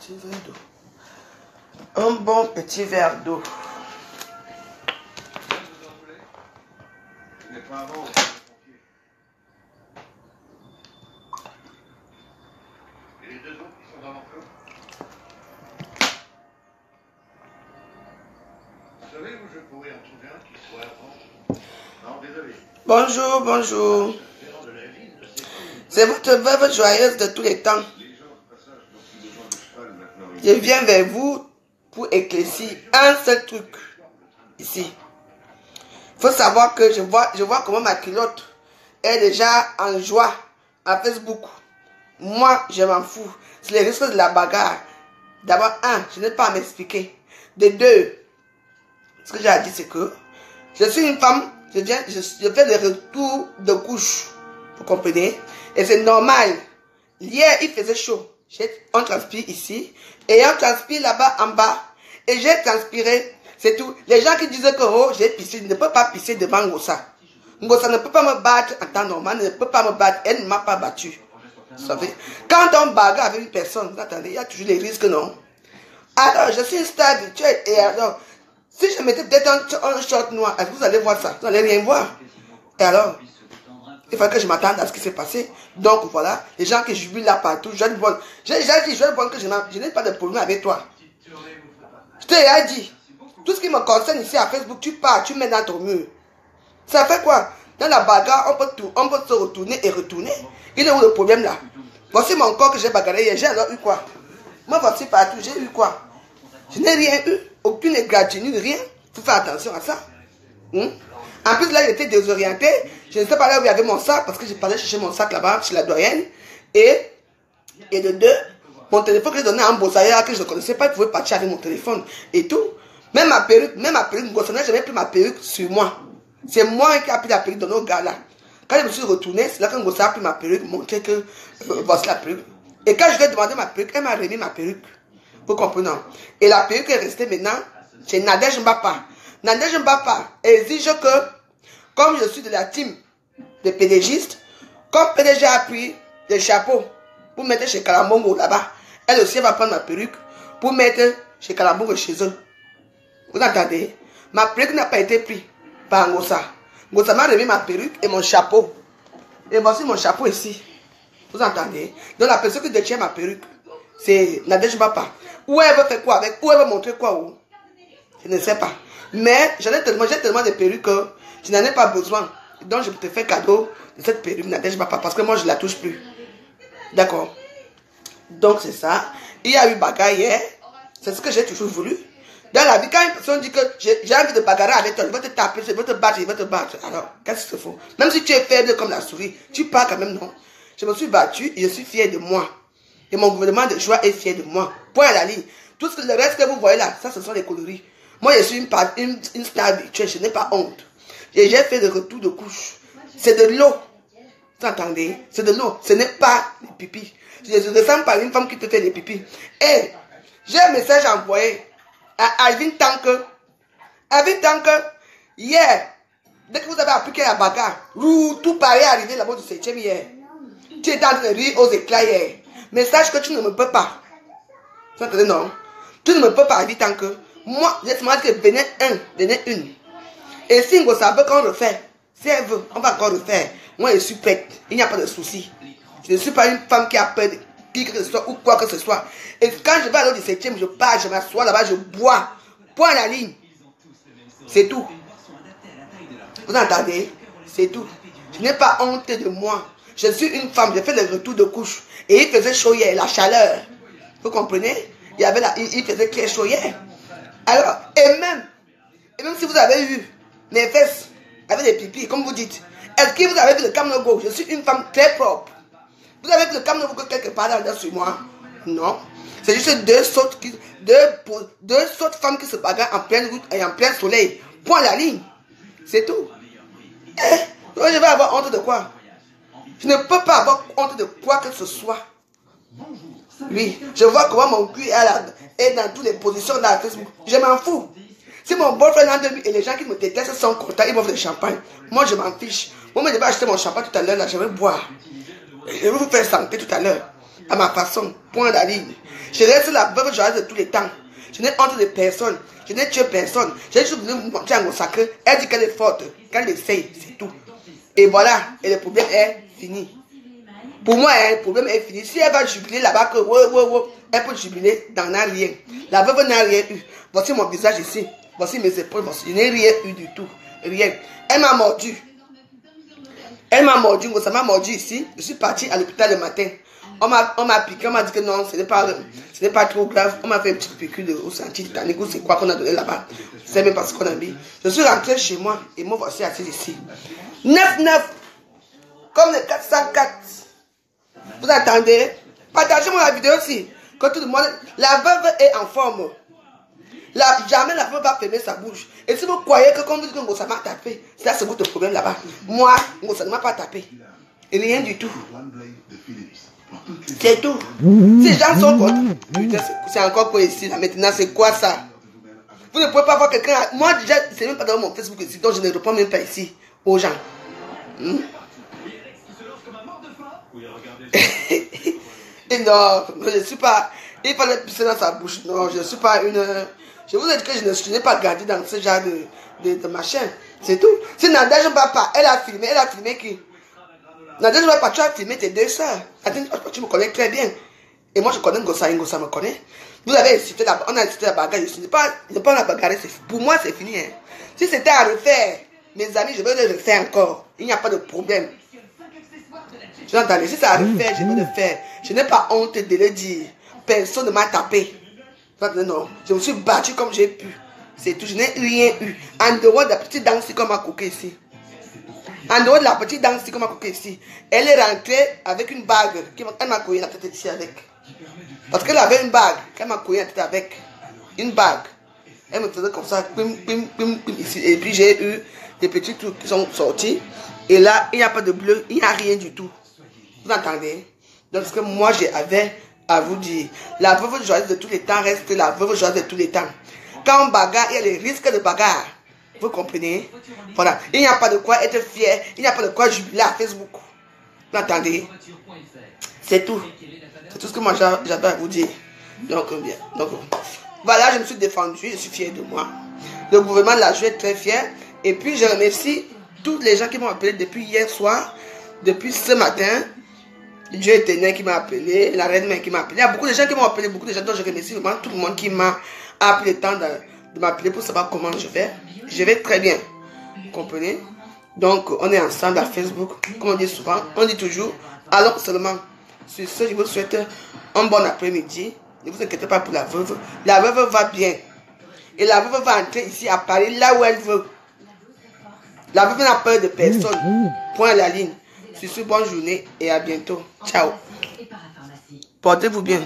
petit verre d'eau. Un bon petit verre d'eau. Bonjour, bonjour. C'est votre veuve joyeuse de tous les temps. Je viens vers vous pour éclaircir un seul truc ici. Il faut savoir que je vois comment ma culotte est déjà en joie à Facebook. Moi, je m'en fous. C'est les risques de la bagarre. D'abord, un, je n'ai pas à m'expliquer. De deux, ce que j'ai à dire, c'est que je suis une femme, je fais le retour de couche. Vous comprenez? Et c'est normal. Hier, il faisait chaud. On transpire ici. Et on transpire là-bas en bas. Et j'ai transpiré. C'est tout. Les gens qui disent que oh, j'ai pissé, ne peut pas pisser devant Ngossa. Ngossa ne peut pas me battre en temps normal, ne peut pas me battre. Elle ne m'a pas battu. Vous savez? Quand on bagarre avec une personne, vous attendez, il y a toujours des risques, non? Alors, je suis une star virtuelle. Et alors, si je mettais peut-être un short noir, est-ce que vous allez voir ça? Vous n'allez rien voir. Et alors, il fallait que je m'attende à ce qui s'est passé. Donc voilà, les gens qui jubilent là partout, j'ai déjà dit, que je n'ai pas de problème avec toi. Je t'ai déjà dit, tout ce qui me concerne ici à Facebook, tu pars, tu mets dans ton mur. Ça fait quoi? Dans la bagarre, on peut se retourner et retourner. Il est où le problème là? Voici mon corps que j'ai bagarré hier, j'ai alors eu quoi? Moi voici partout, j'ai eu quoi? Je n'ai rien eu, aucune égratignure, rien. Il faut faire attention à ça. En plus là, il était désorienté. Je ne sais pas là où il y avait mon sac, parce que j'ai parlé chercher mon sac là-bas, chez la doyenne. Et de deux, mon téléphone que j'ai donné à un bossailleur que je ne connaissais pas, il pouvait partir avec mon téléphone et tout. Même ma perruque, je n'ai jamais pris ma perruque sur moi. C'est moi qui ai pris la perruque de nos gars là. Quand je me suis retourné, c'est là qu'un gosse a pris ma perruque, montrer que voici la perruque. Et quand je lui ai demandé ma perruque, elle m'a remis ma perruque. Vous comprenez? Et la perruque est restée maintenant chez Nadège Mbapa. Nadège Mbapa exige que, comme je suis de la team des PDGistes, comme PDG a pris des chapeaux pour mettre chez Kalambongo là-bas, elle aussi va prendre ma perruque pour mettre chez Kalambongo chez eux. Vous entendez? Ma perruque n'a pas été prise par Ngossa. Ngossa m'a remis ma perruque et mon chapeau. Et voici mon chapeau ici. Vous entendez? Donc la personne qui détient ma perruque, c'est Nadège Mbapa. Où elle veut faire quoi avec? Où elle veut montrer quoi où? Je ne sais pas. Mais j'ai tellement de perruques que je n'en ai pas besoin. Donc je te fais cadeau de cette perruque Nadège Mbapa parce que moi je ne la touche plus. D'accord? Donc c'est ça. Il y a eu bagarre hier. C'est ce que j'ai toujours voulu. Dans la vie, quand une personne dit que j'ai envie de bagarrer avec toi, je vais te taper, je vais te battre, je vais te battre. Alors, qu'est-ce qu'il faut? Même si tu es faible comme la souris, tu pars quand même, non? Je me suis battu et je suis fier de moi. Et mon gouvernement de joie est fier de moi. Point à la ligne. Tout le reste que vous voyez là, ça ce sont les coloris. Moi je suis une star virtuelle, je n'ai pas honte. Et j'ai fait le retour de couche. C'est de l'eau. Vous entendez? C'est de l'eau. Ce n'est pas des pipis. Je ne ressemble pas à une femme qui te fait des pipis. Et j'ai un message envoyé à Alvin Tanque. Alvin Tanque, hier, dès que vous avez appliqué la bagarre, tout paraît arriver là-bas du 7e hier. Tu es en train de rire aux éclats hier. Mais sache que tu ne me peux pas. Vous entendez, non? Tu ne me peux pas, Alvin Tanque. Moi, j'ai demandé que venez une. Et si Ngossa veut qu'on refait, si elle veut, on va encore refaire. Moi, je suis prête. Il n'y a pas de souci. Je ne suis pas une femme qui a peur de qui que ce soit ou quoi que ce soit. Et quand je vais à l'autre 17e, je pars, je m'assois là-bas, je bois. Point à la ligne. C'est tout. Vous entendez? C'est tout. Je n'ai pas honte de moi. Je suis une femme, j'ai fait le retour de couche. Et il faisait chaud hier, la chaleur. Vous comprenez? Il faisait très chaud hier. Alors, et même si vous avez eu mes fesses avec des pipis, comme vous dites, est-ce que vous avez vu le Kamnogo? Je suis une femme très propre. Vous avez vu le Kamnogo quelque part là sur moi? Non. C'est juste deux sautes femmes qui se bagarrent en pleine route et en plein soleil. Point à la ligne. C'est tout. Donc je vais avoir honte de quoi? Je ne peux pas avoir honte de quoi que ce soit. Oui, je vois comment mon cul est dans toutes les positions dans la Facebook. Je m'en fous. Si mon boyfriend en demi et les gens qui me détestent sont contents, ils m'offrent du champagne. Moi, je m'en fiche. Moi, je vais acheter mon champagne tout à l'heure, là, je vais boire. Je vais vous faire santé tout à l'heure. à ma façon, point la ligne. Je reste la veuve joyeuse de tous les temps. Je n'ai honte de personne. Je n'ai tué personne. J'ai juste voulu monter en sacré. Elle dit qu'elle est forte. Qu'elle essaye, c'est tout. Et voilà. Et le problème est fini. Pour moi, le problème est fini. Si elle va jubiler là-bas, elle peut jubiler dans rien. La veuve n'a rien eu. Voici mon visage ici. Voici mes épaules. Voici. Je n'ai rien eu du tout. Rien. Elle m'a mordu. Elle m'a mordu. Ça m'a mordu ici. Je suis parti à l'hôpital le matin. On m'a piqué, on m'a dit que non, ce n'est pas trop grave. On m'a fait une petite piqûre de anti-tétanique ou c'est quoi qu'on a donné là-bas. Je sais même pas ce qu'on a mis. Je suis rentré chez moi et me voici assis ici. 9-9, comme le 404. Vous attendez? Partagez-moi la vidéo aussi. Que tout le monde, la veuve est en forme. Jamais la veuve va fermer sa bouche. Et si vous croyez que quand vous dites que ça m'a tapé, ça c'est votre problème là-bas. Moi, ça ne m'a pas tapé. Et rien du tout. C'est tout. Ces gens sont contre. Putain, c'est encore quoi ici là maintenant, c'est quoi ça? Vous ne pouvez pas voir quelqu'un. Moi déjà, c'est même pas dans mon Facebook ici, donc je ne réponds même pas ici aux gens. Et non, je ne suis pas. Il fallait pisser dans sa bouche. Non, je ne suis pas une. Je vous ai dit que je n'ai pas gardé dans ce genre de machin. C'est tout. Si Nadège Papa, elle a filmé qui? Nadège Papa, tu as filmé tes deux soeurs. Tu me connais très bien. Et moi je connais Ngossa, Ngossa me connaît. Vous avez incité on a incité la bagarre. Ce n'est pas la bagarre. Pour moi c'est fini. Hein. Si c'était à refaire, mes amis, je vais le refaire encore. Il n'y a pas de problème. Je l'entends. Si c'est à refaire, je vais le faire. Je n'ai pas honte de le dire. Personne ne m'a tapé. Non, je me suis battu comme j'ai pu. C'est tout, je n'ai rien eu. En dehors de la petite danse qu'on m'a coqué ici. En dehors de la petite danse qu'on m'a coqué ici. Elle est rentrée avec une bague. Elle m'a couillé la tête ici avec. Parce qu'elle avait une bague. Elle m'a couillé la tête avec. Une bague. Elle me faisait comme ça. Pim, pim, pim, pim, ici. Et puis j'ai eu des petits trucs qui sont sortis. Et là, il n'y a pas de bleu. Il n'y a rien du tout. Vous entendez? Donc ce que moi j'avais à vous dire. La veuve joyeuse de tous les temps reste la veuve joyeuse de tous les temps. Quand on bagarre, il y a les risques de bagarre. Vous comprenez? Voilà. Il n'y a pas de quoi être fier. Il n'y a pas de quoi jubiler à Facebook. Vous entendez? C'est tout. C'est tout ce que moi j'avais à vous dire. Donc, bien. Donc, voilà, je me suis défendu. Je suis fier de moi. Le gouvernement de la Jeu est très fier. Et puis, je remercie tous les gens qui m'ont appelé depuis hier soir. Depuis ce matin. Dieu éternel qui m'a appelé, la reine mère qui m'a appelé. Il y a beaucoup de gens qui m'ont appelé, beaucoup de gens dont je remercie vraiment tout le monde qui m'a appelé le temps de m'appeler pour savoir comment je vais. Je vais très bien. Vous comprenez? Donc, on est ensemble à Facebook. Comme on dit souvent, on dit toujours, allons seulement. Sur ce, je vous souhaite un bon après-midi. Ne vous inquiétez pas pour la veuve. La veuve va bien. Et la veuve va entrer ici à Paris, là où elle veut. La veuve n'a peur de personne. Point à la ligne. Sur ce, bonne journée et à bientôt. Ciao. Portez-vous bien.